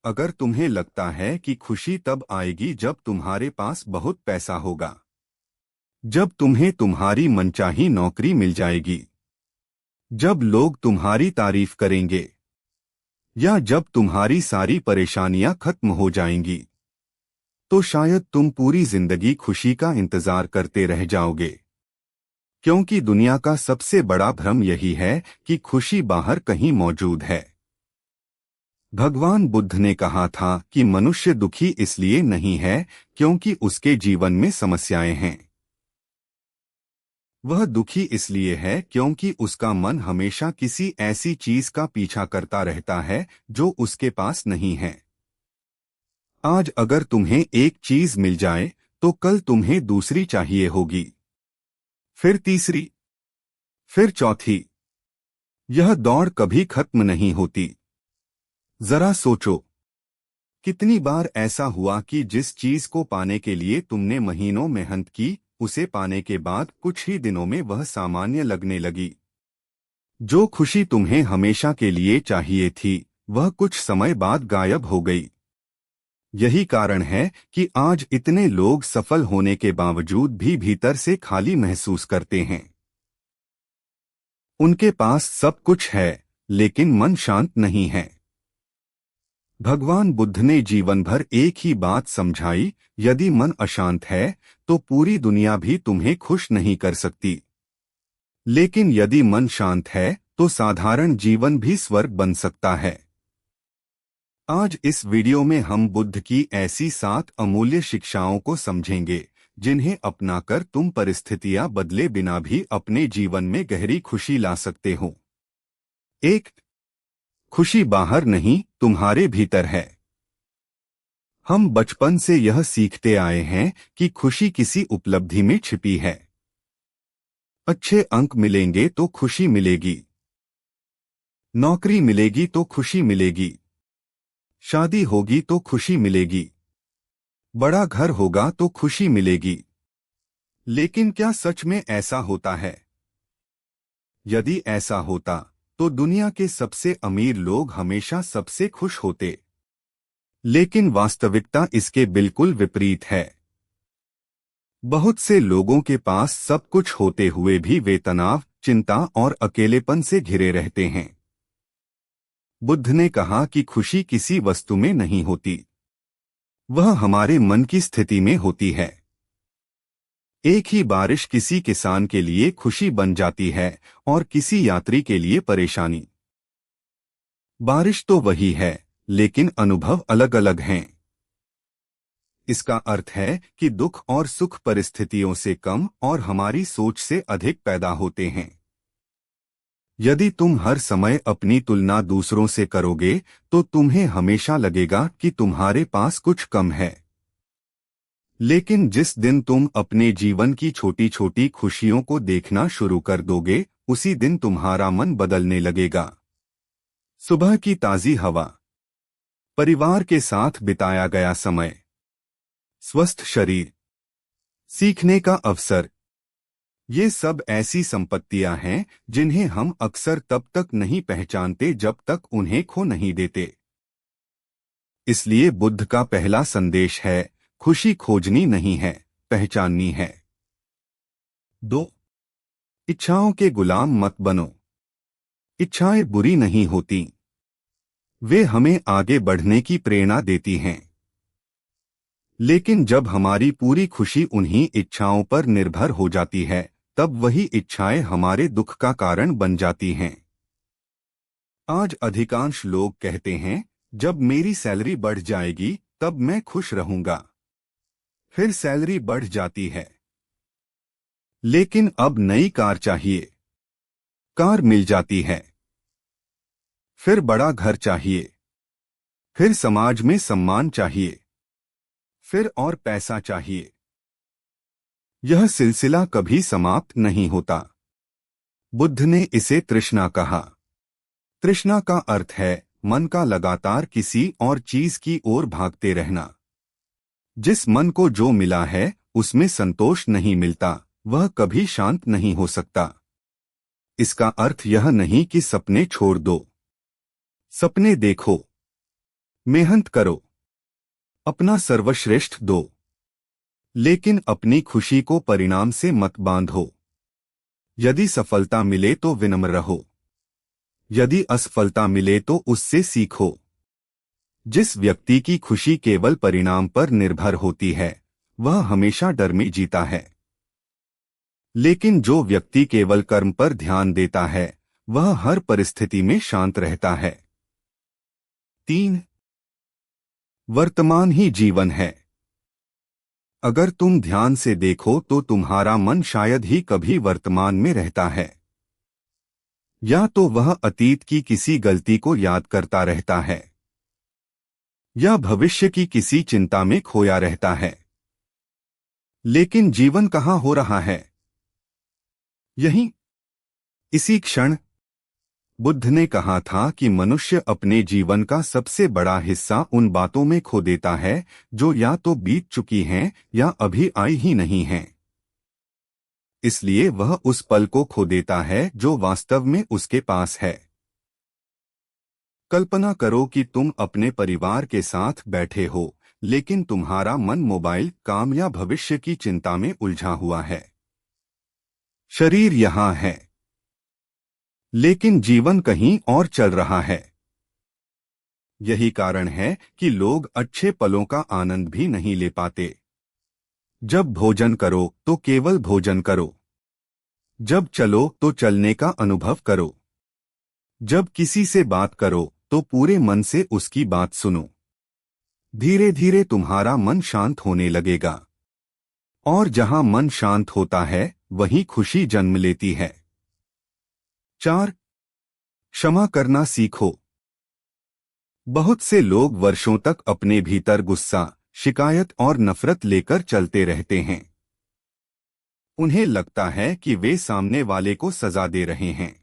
अगर तुम्हें लगता है कि खुशी तब आएगी जब तुम्हारे पास बहुत पैसा होगा, जब तुम्हें तुम्हारी मनचाही नौकरी मिल जाएगी, जब लोग तुम्हारी तारीफ करेंगे, या जब तुम्हारी सारी परेशानियां खत्म हो जाएंगी, तो शायद तुम पूरी जिंदगी खुशी का इंतजार करते रह जाओगे। क्योंकि दुनिया का सबसे बड़ा भ्रम यही है कि खुशी बाहर कहीं मौजूद है। भगवान बुद्ध ने कहा था कि मनुष्य दुखी इसलिए नहीं है क्योंकि उसके जीवन में समस्याएं हैं। वह दुखी इसलिए है क्योंकि उसका मन हमेशा किसी ऐसी चीज का पीछा करता रहता है जो उसके पास नहीं है। आज अगर तुम्हें एक चीज मिल जाए तो कल तुम्हें दूसरी चाहिए होगी, फिर तीसरी, फिर चौथी। यह दौड़ कभी खत्म नहीं होती। जरा सोचो, कितनी बार ऐसा हुआ कि जिस चीज को पाने के लिए तुमने महीनों मेहनत की, उसे पाने के बाद कुछ ही दिनों में वह सामान्य लगने लगी। जो खुशी तुम्हें हमेशा के लिए चाहिए थी, वह कुछ समय बाद गायब हो गई। यही कारण है कि आज इतने लोग सफल होने के बावजूद भी भीतर से खाली महसूस करते हैं। उनके पास सब कुछ है, लेकिन मन शांत नहीं है। भगवान बुद्ध ने जीवन भर एक ही बात समझाई, यदि मन अशांत है तो पूरी दुनिया भी तुम्हें खुश नहीं कर सकती। लेकिन यदि मन शांत है तो साधारण जीवन भी स्वर्ग बन सकता है। आज इस वीडियो में हम बुद्ध की ऐसी 7 अमूल्य शिक्षाओं को समझेंगे, जिन्हें अपनाकर तुम परिस्थितियां बदले बिना भी अपने जीवन में गहरी खुशी ला सकते हो। 1. खुशी बाहर नहीं, तुम्हारे भीतर है। हम बचपन से यह सीखते आए हैं कि खुशी किसी उपलब्धि में छिपी है। अच्छे अंक मिलेंगे तो खुशी मिलेगी, नौकरी मिलेगी तो खुशी मिलेगी, शादी होगी तो खुशी मिलेगी, बड़ा घर होगा तो खुशी मिलेगी। लेकिन क्या सच में ऐसा होता है? यदि ऐसा होता तो दुनिया के सबसे अमीर लोग हमेशा सबसे खुश होते। लेकिन वास्तविकता इसके बिल्कुल विपरीत है। बहुत से लोगों के पास सब कुछ होते हुए भी वे तनाव, चिंता और अकेलेपन से घिरे रहते हैं। बुद्ध ने कहा कि खुशी किसी वस्तु में नहीं होती, वह हमारे मन की स्थिति में होती है। एक ही बारिश किसी किसान के लिए खुशी बन जाती है और किसी यात्री के लिए परेशानी। बारिश तो वही है, लेकिन अनुभव अलग अलग हैं। इसका अर्थ है कि दुख और सुख परिस्थितियों से कम और हमारी सोच से अधिक पैदा होते हैं। यदि तुम हर समय अपनी तुलना दूसरों से करोगे तो तुम्हें हमेशा लगेगा कि तुम्हारे पास कुछ कम है। लेकिन जिस दिन तुम अपने जीवन की छोटी छोटी खुशियों को देखना शुरू कर दोगे, उसी दिन तुम्हारा मन बदलने लगेगा। सुबह की ताजी हवा, परिवार के साथ बिताया गया समय, स्वस्थ शरीर, सीखने का अवसर, ये सब ऐसी संपत्तियां हैं जिन्हें हम अक्सर तब तक नहीं पहचानते जब तक उन्हें खो नहीं देते। इसलिए बुद्ध का पहला संदेश है, खुशी खोजनी नहीं है, पहचाननी है। 2. इच्छाओं के गुलाम मत बनो। इच्छाएं बुरी नहीं होती, वे हमें आगे बढ़ने की प्रेरणा देती हैं। लेकिन जब हमारी पूरी खुशी उन्हीं इच्छाओं पर निर्भर हो जाती है, तब वही इच्छाएं हमारे दुख का कारण बन जाती हैं। आज अधिकांश लोग कहते हैं, जब मेरी सैलरी बढ़ जाएगी तब मैं खुश रहूंगा। फिर सैलरी बढ़ जाती है, लेकिन अब नई कार चाहिए। कार मिल जाती है, फिर बड़ा घर चाहिए, फिर समाज में सम्मान चाहिए, फिर और पैसा चाहिए। यह सिलसिला कभी समाप्त नहीं होता। बुद्ध ने इसे तृष्णा कहा। तृष्णा का अर्थ है मन का लगातार किसी और चीज की ओर भागते रहना। जिस मन को जो मिला है उसमें संतोष नहीं मिलता, वह कभी शांत नहीं हो सकता। इसका अर्थ यह नहीं कि सपने छोड़ दो। सपने देखो, मेहनत करो, अपना सर्वश्रेष्ठ दो, लेकिन अपनी खुशी को परिणाम से मत बांधो। यदि सफलता मिले तो विनम्र रहो, यदि असफलता मिले तो उससे सीखो। जिस व्यक्ति की खुशी केवल परिणाम पर निर्भर होती है, वह हमेशा डर में जीता है। लेकिन जो व्यक्ति केवल कर्म पर ध्यान देता है, वह हर परिस्थिति में शांत रहता है। 3. वर्तमान ही जीवन है। अगर तुम ध्यान से देखो तो तुम्हारा मन शायद ही कभी वर्तमान में रहता है। या तो वह अतीत की किसी गलती को याद करता रहता है, या भविष्य की किसी चिंता में खोया रहता है। लेकिन जीवन कहाँ हो रहा है? यहीं, इसी क्षण। बुद्ध ने कहा था कि मनुष्य अपने जीवन का सबसे बड़ा हिस्सा उन बातों में खो देता है जो या तो बीत चुकी हैं या अभी आई ही नहीं हैं। इसलिए वह उस पल को खो देता है जो वास्तव में उसके पास है। कल्पना करो कि तुम अपने परिवार के साथ बैठे हो, लेकिन तुम्हारा मन मोबाइल, काम या भविष्य की चिंता में उलझा हुआ है। शरीर यहाँ है, लेकिन जीवन कहीं और चल रहा है। यही कारण है कि लोग अच्छे पलों का आनंद भी नहीं ले पाते। जब भोजन करो तो केवल भोजन करो, जब चलो तो चलने का अनुभव करो, जब किसी से बात करो तो पूरे मन से उसकी बात सुनो। धीरे धीरे तुम्हारा मन शांत होने लगेगा, और जहां मन शांत होता है वहीं खुशी जन्म लेती है। 4. क्षमा करना सीखो। बहुत से लोग वर्षों तक अपने भीतर गुस्सा, शिकायत और नफरत लेकर चलते रहते हैं। उन्हें लगता है कि वे सामने वाले को सजा दे रहे हैं,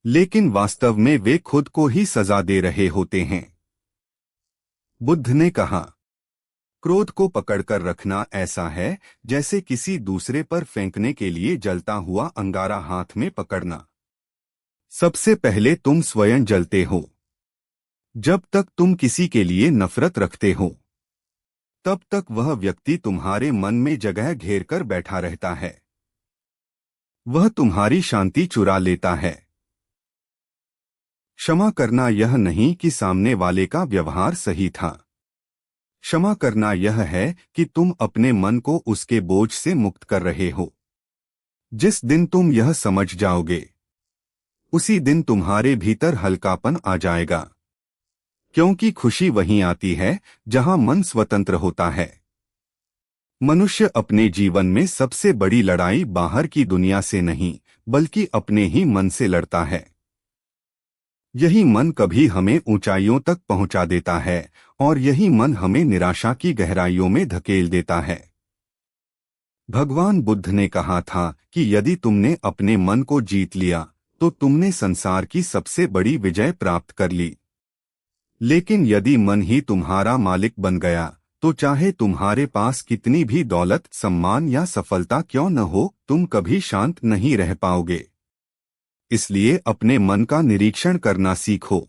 लेकिन वास्तव में वे खुद को ही सजा दे रहे होते हैं। बुद्ध ने कहा, क्रोध को पकड़कर रखना ऐसा है जैसे किसी दूसरे पर फेंकने के लिए जलता हुआ अंगारा हाथ में पकड़ना। सबसे पहले तुम स्वयं जलते हो। जब तक तुम किसी के लिए नफरत रखते हो, तब तक वह व्यक्ति तुम्हारे मन में जगह घेर कर बैठा रहता है। वह तुम्हारी शांति चुरा लेता है। क्षमा करना यह नहीं कि सामने वाले का व्यवहार सही था। क्षमा करना यह है कि तुम अपने मन को उसके बोझ से मुक्त कर रहे हो। जिस दिन तुम यह समझ जाओगे, उसी दिन तुम्हारे भीतर हल्कापन आ जाएगा, क्योंकि खुशी वहीं आती है जहां मन स्वतंत्र होता है। मनुष्य अपने जीवन में सबसे बड़ी लड़ाई बाहर की दुनिया से नहीं, बल्कि अपने ही मन से लड़ता है। यही मन कभी हमें ऊंचाइयों तक पहुंचा देता है, और यही मन हमें निराशा की गहराइयों में धकेल देता है। भगवान बुद्ध ने कहा था कि यदि तुमने अपने मन को जीत लिया तो तुमने संसार की सबसे बड़ी विजय प्राप्त कर ली। लेकिन यदि मन ही तुम्हारा मालिक बन गया तो चाहे तुम्हारे पास कितनी भी दौलत, सम्मान या सफलता क्यों न हो, तुम कभी शांत नहीं रह पाओगे। इसलिए अपने मन का निरीक्षण करना सीखो।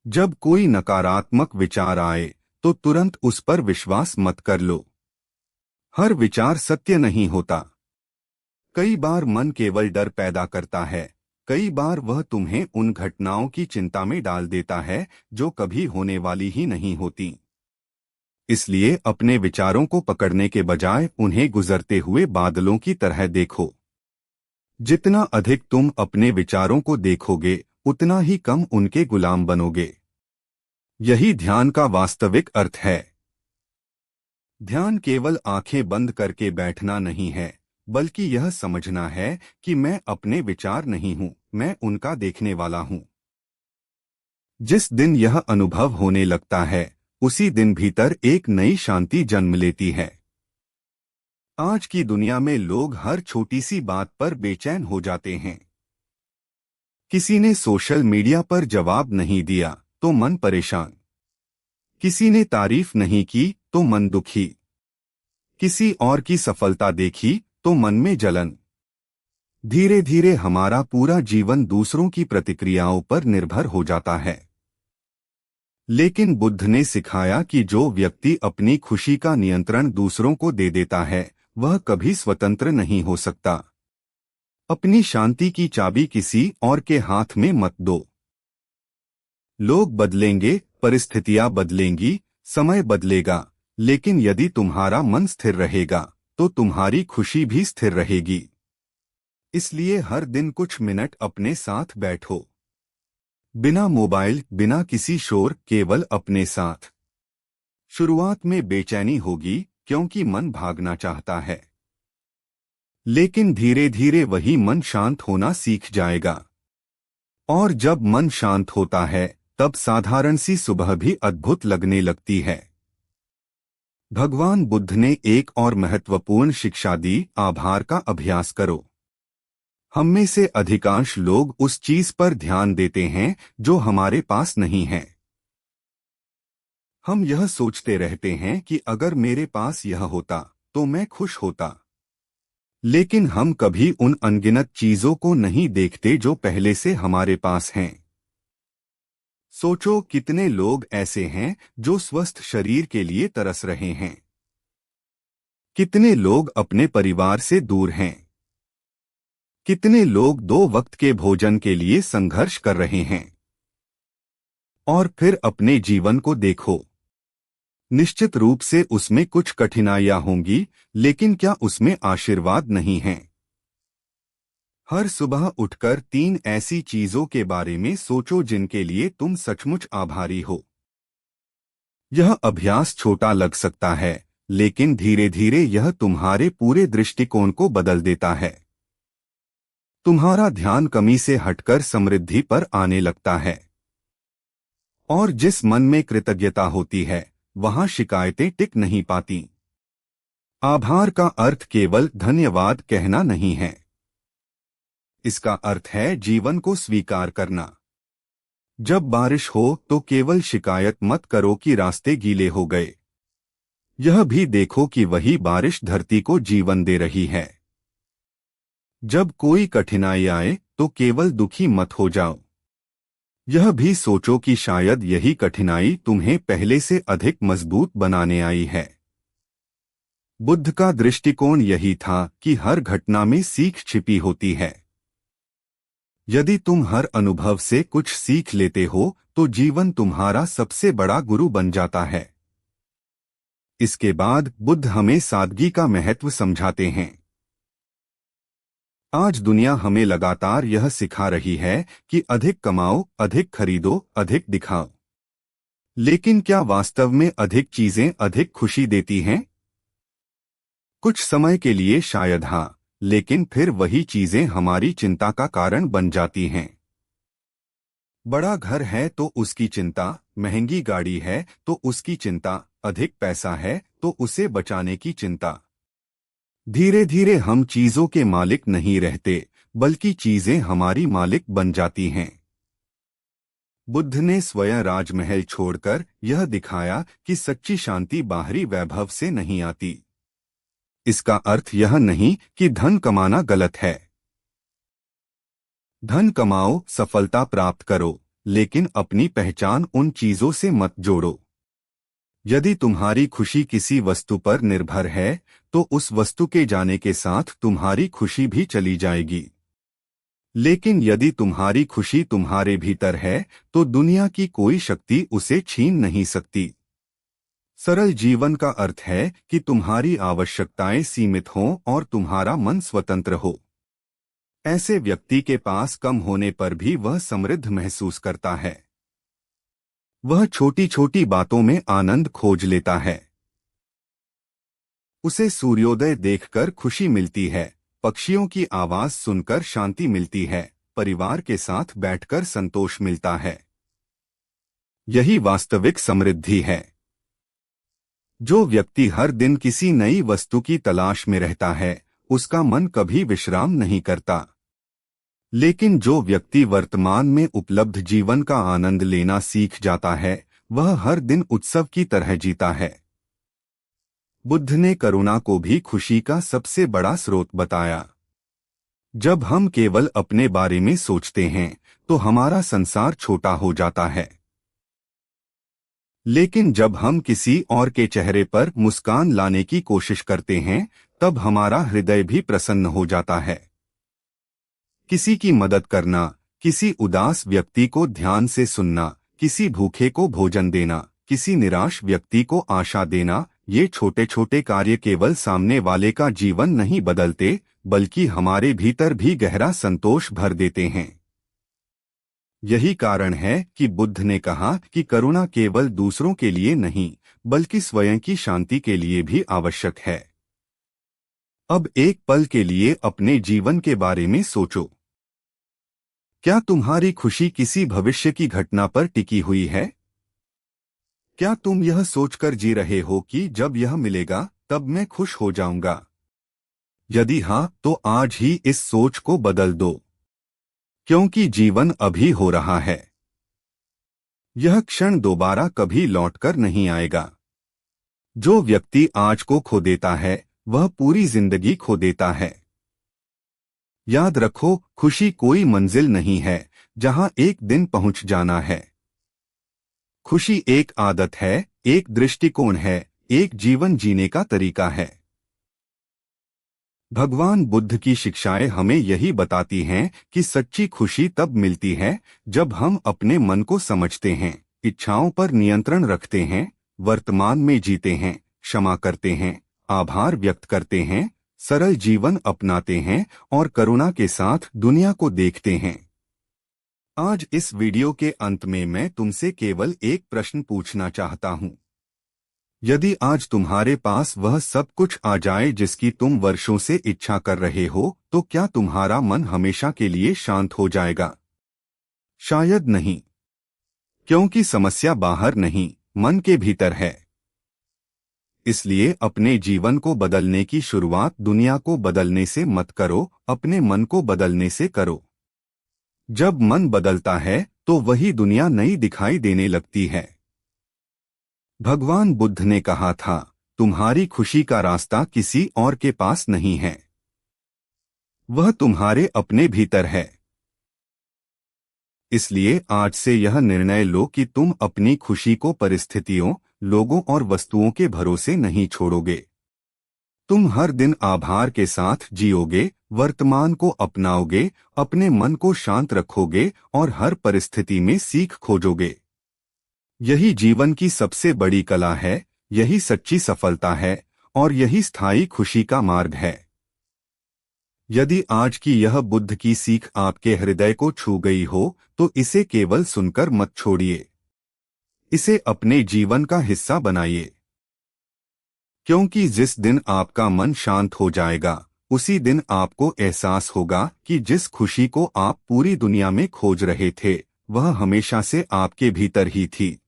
जब कोई नकारात्मक विचार आए तो तुरंत उस पर विश्वास मत कर लो। हर विचार सत्य नहीं होता। कई बार मन केवल डर पैदा करता है, कई बार वह तुम्हें उन घटनाओं की चिंता में डाल देता है जो कभी होने वाली ही नहीं होती। इसलिए अपने विचारों को पकड़ने के बजाय उन्हें गुजरते हुए बादलों की तरह देखो। जितना अधिक तुम अपने विचारों को देखोगे, उतना ही कम उनके गुलाम बनोगे। यही ध्यान का वास्तविक अर्थ है। ध्यान केवल आंखें बंद करके बैठना नहीं है, बल्कि यह समझना है कि मैं अपने विचार नहीं हूं, मैं उनका देखने वाला हूं। जिस दिन यह अनुभव होने लगता है, उसी दिन भीतर एक नई शांति जन्म लेती है। आज की दुनिया में लोग हर छोटी सी बात पर बेचैन हो जाते हैं। किसी ने सोशल मीडिया पर जवाब नहीं दिया तो मन परेशान, किसी ने तारीफ नहीं की तो मन दुखी, किसी और की सफलता देखी तो मन में जलन। धीरे धीरे हमारा पूरा जीवन दूसरों की प्रतिक्रियाओं पर निर्भर हो जाता है। लेकिन बुद्ध ने सिखाया कि जो व्यक्ति अपनी खुशी का नियंत्रण दूसरों को दे देता है वह कभी स्वतंत्र नहीं हो सकता। अपनी शांति की चाबी किसी और के हाथ में मत दो। लोग बदलेंगे, परिस्थितियां बदलेंगी, समय बदलेगा, लेकिन यदि तुम्हारा मन स्थिर रहेगा तो तुम्हारी खुशी भी स्थिर रहेगी। इसलिए हर दिन कुछ मिनट अपने साथ बैठो, बिना मोबाइल, बिना किसी शोर, केवल अपने साथ। शुरुआत में बेचैनी होगी क्योंकि मन भागना चाहता है, लेकिन धीरे धीरे वही मन शांत होना सीख जाएगा। और जब मन शांत होता है तब साधारण सी सुबह भी अद्भुत लगने लगती है। भगवान बुद्ध ने एक और महत्वपूर्ण शिक्षा दी, आभार का अभ्यास करो। हम में से अधिकांश लोग उस चीज पर ध्यान देते हैं जो हमारे पास नहीं है। हम यह सोचते रहते हैं कि अगर मेरे पास यह होता तो मैं खुश होता, लेकिन हम कभी उन अनगिनत चीजों को नहीं देखते जो पहले से हमारे पास हैं। सोचो कितने लोग ऐसे हैं जो स्वस्थ शरीर के लिए तरस रहे हैं। कितने लोग अपने परिवार से दूर हैं। कितने लोग 2 वक्त के भोजन के लिए संघर्ष कर रहे हैं। और फिर अपने जीवन को देखो। निश्चित रूप से उसमें कुछ कठिनाइयां होंगी, लेकिन क्या उसमें आशीर्वाद नहीं है? हर सुबह उठकर 3 ऐसी चीजों के बारे में सोचो जिनके लिए तुम सचमुच आभारी हो। यह अभ्यास छोटा लग सकता है, लेकिन धीरे धीरे यह तुम्हारे पूरे दृष्टिकोण को बदल देता है। तुम्हारा ध्यान कमी से हटकर समृद्धि पर आने लगता है। और जिस मन में कृतज्ञता होती है वहां शिकायतें टिक नहीं पाती। आभार का अर्थ केवल धन्यवाद कहना नहीं है। इसका अर्थ है जीवन को स्वीकार करना। जब बारिश हो तो केवल शिकायत मत करो कि रास्ते गीले हो गए। यह भी देखो कि वही बारिश धरती को जीवन दे रही है। जब कोई कठिनाई आए तो केवल दुखी मत हो जाओ। यह भी सोचो कि शायद यही कठिनाई तुम्हें पहले से अधिक मजबूत बनाने आई है। बुद्ध का दृष्टिकोण यही था कि हर घटना में सीख छिपी होती है। यदि तुम हर अनुभव से कुछ सीख लेते हो तो जीवन तुम्हारा सबसे बड़ा गुरु बन जाता है। इसके बाद बुद्ध हमें सादगी का महत्व समझाते हैं। आज दुनिया हमें लगातार यह सिखा रही है कि अधिक कमाओ, अधिक खरीदो, अधिक दिखाओ। लेकिन क्या वास्तव में अधिक चीजें अधिक खुशी देती हैं? कुछ समय के लिए शायद हाँ, लेकिन फिर वही चीजें हमारी चिंता का कारण बन जाती हैं। बड़ा घर है तो उसकी चिंता, महंगी गाड़ी है तो उसकी चिंता, अधिक पैसा है तो उसे बचाने की चिंता। धीरे धीरे हम चीजों के मालिक नहीं रहते, बल्कि चीजें हमारी मालिक बन जाती हैं। बुद्ध ने स्वयं राजमहल छोड़कर यह दिखाया कि सच्ची शांति बाहरी वैभव से नहीं आती। इसका अर्थ यह नहीं कि धन कमाना गलत है। धन कमाओ, सफलता प्राप्त करो, लेकिन अपनी पहचान उन चीजों से मत जोड़ो। यदि तुम्हारी खुशी किसी वस्तु पर निर्भर है तो उस वस्तु के जाने के साथ तुम्हारी खुशी भी चली जाएगी। लेकिन यदि तुम्हारी खुशी तुम्हारे भीतर है तो दुनिया की कोई शक्ति उसे छीन नहीं सकती। सरल जीवन का अर्थ है कि तुम्हारी आवश्यकताएं सीमित हों और तुम्हारा मन स्वतंत्र हो। ऐसे व्यक्ति के पास कम होने पर भी वह समृद्ध महसूस करता है। वह छोटी छोटी बातों में आनंद खोज लेता है। उसे सूर्योदय देखकर खुशी मिलती है, पक्षियों की आवाज सुनकर शांति मिलती है, परिवार के साथ बैठकर संतोष मिलता है। यही वास्तविक समृद्धि है। जो व्यक्ति हर दिन किसी नई वस्तु की तलाश में रहता है उसका मन कभी विश्राम नहीं करता। लेकिन जो व्यक्ति वर्तमान में उपलब्ध जीवन का आनंद लेना सीख जाता है वह हर दिन उत्सव की तरह जीता है। बुद्ध ने करुणा को भी खुशी का सबसे बड़ा स्रोत बताया। जब हम केवल अपने बारे में सोचते हैं तो हमारा संसार छोटा हो जाता है। लेकिन जब हम किसी और के चेहरे पर मुस्कान लाने की कोशिश करते हैं, तब हमारा हृदय भी प्रसन्न हो जाता है। किसी की मदद करना, किसी उदास व्यक्ति को ध्यान से सुनना, किसी भूखे को भोजन देना, किसी निराश व्यक्ति को आशा देना, ये छोटे छोटे कार्य केवल सामने वाले का जीवन नहीं बदलते, बल्कि हमारे भीतर भी गहरा संतोष भर देते हैं। यही कारण है कि बुद्ध ने कहा कि करुणा केवल दूसरों के लिए नहीं, बल्कि स्वयं की शांति के लिए भी आवश्यक है। अब एक पल के लिए अपने जीवन के बारे में सोचो। क्या तुम्हारी खुशी किसी भविष्य की घटना पर टिकी हुई है? क्या तुम यह सोचकर जी रहे हो कि जब यह मिलेगा तब मैं खुश हो जाऊंगा? यदि हाँ, तो आज ही इस सोच को बदल दो, क्योंकि जीवन अभी हो रहा है। यह क्षण दोबारा कभी लौटकर नहीं आएगा। जो व्यक्ति आज को खो देता है, वह पूरी जिंदगी खो देता है। याद रखो, खुशी कोई मंजिल नहीं है जहां एक दिन पहुंच जाना है। खुशी एक आदत है, एक दृष्टिकोण है, एक जीवन जीने का तरीका है। भगवान बुद्ध की शिक्षाएं हमें यही बताती हैं कि सच्ची खुशी तब मिलती है जब हम अपने मन को समझते हैं, इच्छाओं पर नियंत्रण रखते हैं, वर्तमान में जीते हैं, क्षमा करते हैं, आभार व्यक्त करते हैं, सरल जीवन अपनाते हैं और करुणा के साथ दुनिया को देखते हैं। आज इस वीडियो के अंत में मैं तुमसे केवल एक प्रश्न पूछना चाहता हूं। यदि आज तुम्हारे पास वह सब कुछ आ जाए जिसकी तुम वर्षों से इच्छा कर रहे हो, तो क्या तुम्हारा मन हमेशा के लिए शांत हो जाएगा? शायद नहीं, क्योंकि समस्या बाहर नहीं, मन के भीतर है। इसलिए अपने जीवन को बदलने की शुरुआत दुनिया को बदलने से मत करो, अपने मन को बदलने से करो। जब मन बदलता है तो वही दुनिया नई दिखाई देने लगती है। भगवान बुद्ध ने कहा था, तुम्हारी खुशी का रास्ता किसी और के पास नहीं है, वह तुम्हारे अपने भीतर है। इसलिए आज से यह निर्णय लो कि तुम अपनी खुशी को परिस्थितियों, लोगों और वस्तुओं के भरोसे नहीं छोड़ोगे। तुम हर दिन आभार के साथ जियोगे, वर्तमान को अपनाओगे, अपने मन को शांत रखोगे और हर परिस्थिति में सीख खोजोगे। यही जीवन की सबसे बड़ी कला है, यही सच्ची सफलता है और यही स्थायी खुशी का मार्ग है। यदि आज की यह बुद्ध की सीख आपके हृदय को छू गई हो, तो इसे केवल सुनकर मत छोड़िए, इसे अपने जीवन का हिस्सा बनाइए। क्योंकि जिस दिन आपका मन शांत हो जाएगा, उसी दिन आपको एहसास होगा कि जिस खुशी को आप पूरी दुनिया में खोज रहे थे, वह हमेशा से आपके भीतर ही थी।